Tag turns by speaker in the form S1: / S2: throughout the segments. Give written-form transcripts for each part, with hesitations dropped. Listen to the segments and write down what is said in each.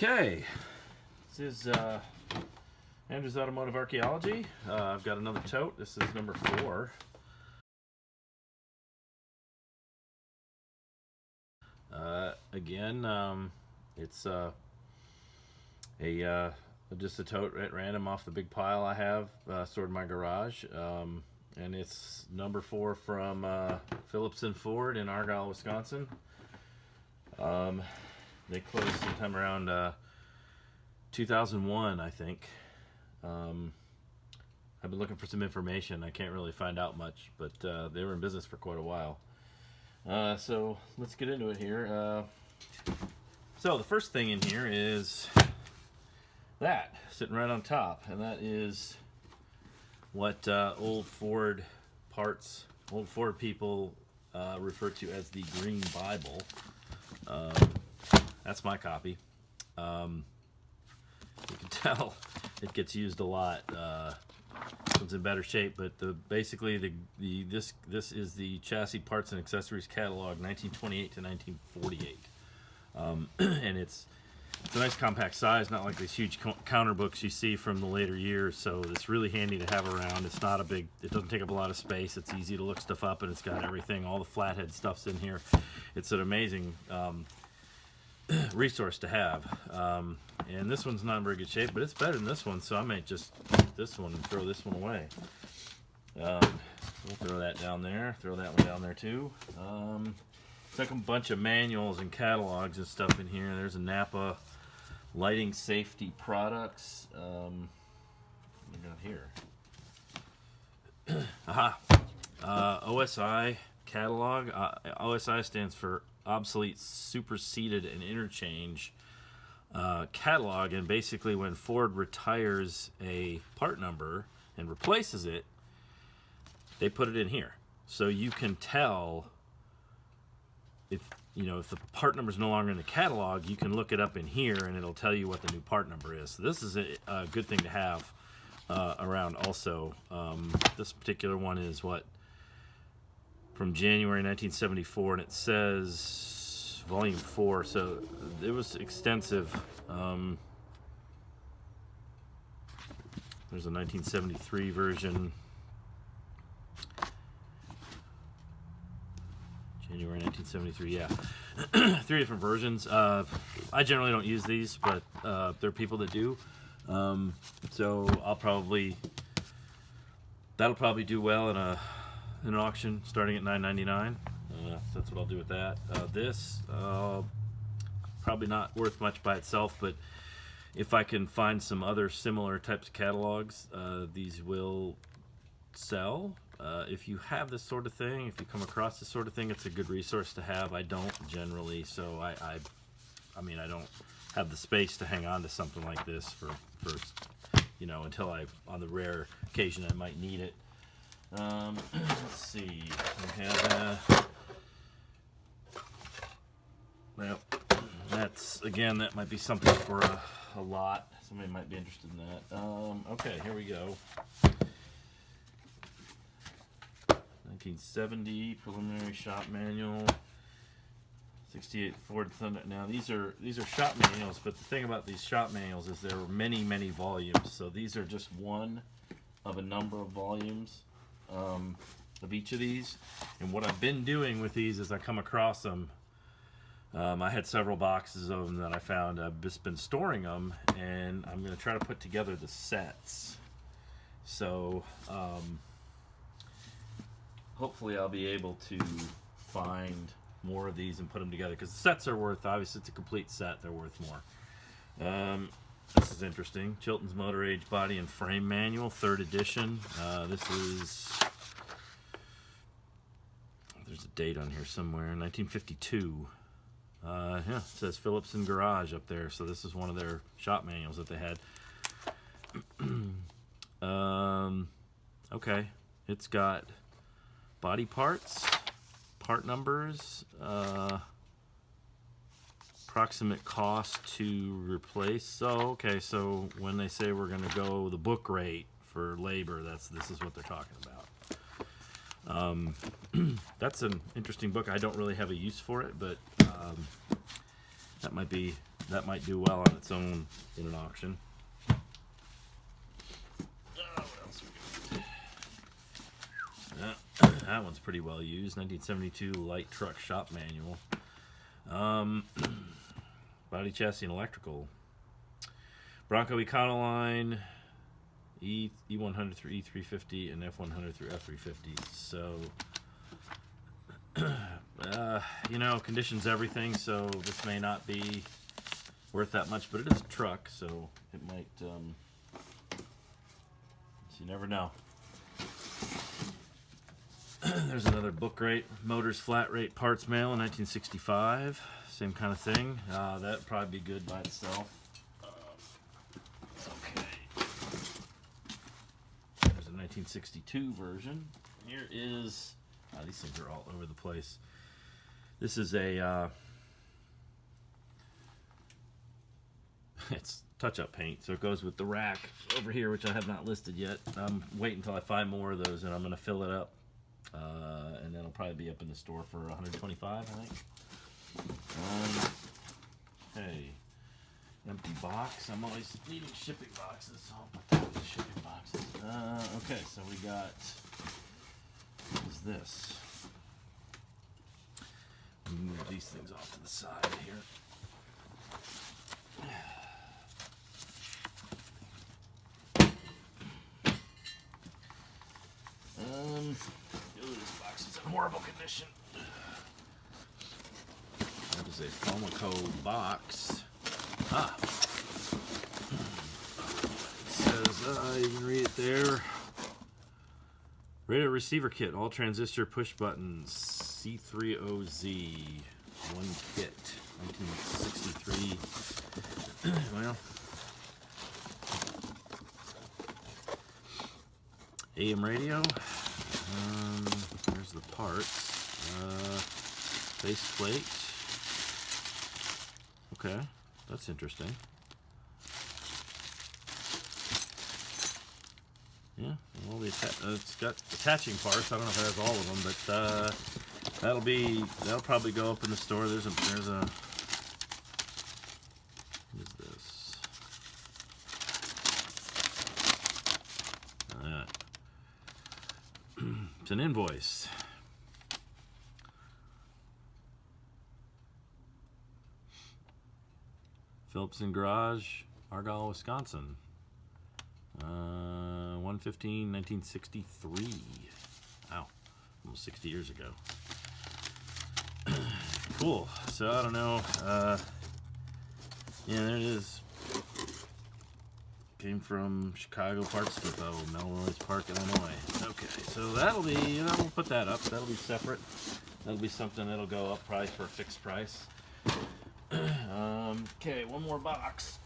S1: Okay, this is Andrew's Automotive Archaeology. I've got another tote. This is number 4. Again, it's just a tote at random off the big pile I have stored in my garage, and it's number 4 from Phillipson Ford in Argyle, Wisconsin. They closed sometime around 2001, I think. I've been looking for some information. I can't really find out much, but they were in business for quite a while. So let's get into it here. So the first thing in here is that sitting right on top, and that is what old Ford people refer to as the Green Bible. That's my copy. You can tell it gets used a lot. It's in better shape, but basically this is the Chassis Parts and Accessories Catalog, 1928 to 1948, and it's a nice compact size, not like these huge counter books you see from the later years. So it's really handy to have around. It's not it doesn't take up a lot of space. It's easy to look stuff up, and it's got everything. All the flathead stuff's in here. It's an amazing resource to have. And this one's not in very good shape, but it's better than this one, so I might just keep this one and throw this one away. We'll throw that down there, throw that one down there too. Second bunch of manuals and catalogs and stuff in here. There's a Napa lighting safety products. What do we got here? OSI catalog. OSI stands for Obsolete, Supercede, and Interchange catalog, and basically when Ford retires a part number and replaces it, they put it in here, so you can tell if the part number is no longer in the catalog. You can look it up in here, and it'll tell you what the new part number is. So this is a good thing to have around. Also, this particular one is from January 1974, and it says volume 4, so it was extensive. There's a 1973 version, January 1973, yeah. 3 different versions. I generally don't use these, but there are people that do, so that'll probably do well in an auction starting at $9.99. So that's what I'll do with that. This probably not worth much by itself, but if I can find some other similar types of catalogs, these will sell. If you have this sort of thing, if you come across this sort of thing, it's a good resource to have. I don't generally, so I don't have the space to hang on to something like this for until on the rare occasion I might need it. Let's see. We have well, that might be something for a lot. Somebody might be interested in that. Okay, here we go. 1970 preliminary shop manual. 68 Ford Thunder. Now these are shop manuals, but the thing about these shop manuals is there are many volumes. So these are just one of a number of volumes of each of these. And what I've been doing with these is I come across them. I had several boxes of them that I found. I've just been storing them, and I'm going to try to put together the sets. So hopefully I'll be able to find more of these and put them together, because the sets are worth, obviously it's a complete set, they're worth more. This is interesting. Chilton's Motor Age Body and Frame Manual, 3rd edition. This is, there's a date on here somewhere, 1952. Yeah, it says Phillipson Garage up there, so this is one of their shop manuals that they had. Okay, it's got body parts, part numbers, approximate cost to replace. So okay, so when they say we're going to go the book rate for labor, this is what they're talking about. That's an interesting book. I don't really have a use for it, but that might be that might do well on its own in an auction. What else we got? That one's pretty well used. 1972 light truck shop manual. Body, chassis, and electrical. Bronco Econoline, E100 through E350, and F100 through F350. So, conditions everything, so this may not be worth that much, but it is a truck, so it might, you never know. There's another book rate, Motors Flat Rate Parts Mail in 1965. Same kind of thing. That'd probably be good by itself. It's okay. There's a 1962 version. Here is, these things are all over the place. This is a, it's touch-up paint, so it goes with the rack over here, which I have not listed yet. I'm waiting until I find more of those, and I'm going to fill it up. And that'll probably be up in the store for $125, I think. Hey, empty box. I'm always needing shipping boxes, so I'll put that in the shipping boxes. Okay, so we got, what is this? Move these things off to the side here. This box is in horrible condition. That is a Fomaco box. It says, you can read it there. Radio receiver kit, all transistor push buttons, C30Z, one kit, 1963. Well, AM radio. There's the parts. Base plate. Okay, that's interesting. Yeah, well, it's got attaching parts. I don't know if it has all of them, but that'll probably go up in the store. There's a what is this? It's an invoice. Phillipson Garage, Argyle, Wisconsin. 1/15, 1963. Wow, almost 60 years ago. Cool. So I don't know. Yeah, there it is. Came from Chicago Parts Depot, Melrose Park, Illinois. Okay, so we'll put that up. That'll be separate. That'll be something that'll go up probably for a fixed price. Okay, one more box.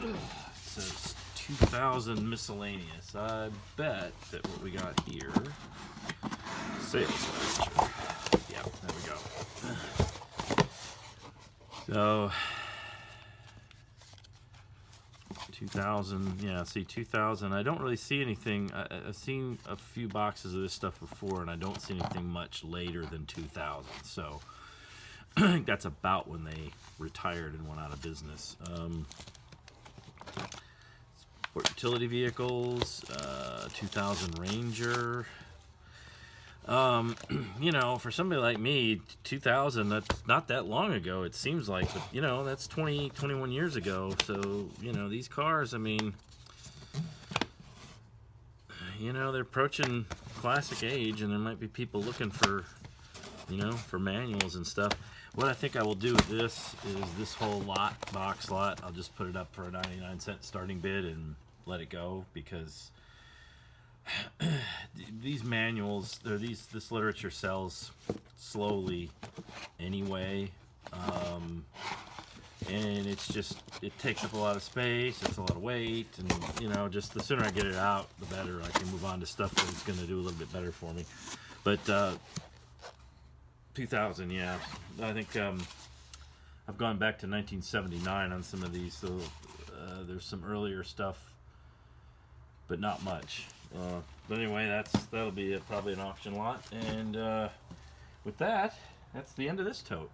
S1: It says 2000 Miscellaneous. I bet that what we got here, sales ledger. Yeah, there we go. So 2000, yeah, see 2000. I don't really see anything. I've seen a few boxes of this stuff before, and I don't see anything much later than 2000. So I think that's about when they retired and went out of business. Sport utility vehicles, 2000 Ranger. For somebody like me, 2000, that's not that long ago, it seems like, but, that's 21 years ago. So, these cars, I mean, they're approaching classic age, and there might be people looking for, for manuals and stuff. What I think I will do with this is this whole box lot, I'll just put it up for a 99-cent starting bid and let it go, because these manuals, this literature sells slowly anyway, and it takes up a lot of space, it's a lot of weight, and just the sooner I get it out, the better. I can move on to stuff that's going to do a little bit better for me. But 2000, yeah, I think I've gone back to 1979 on some of these, so there's some earlier stuff, but not much. But anyway, that'll be probably an auction lot, and with that, that's the end of this tote.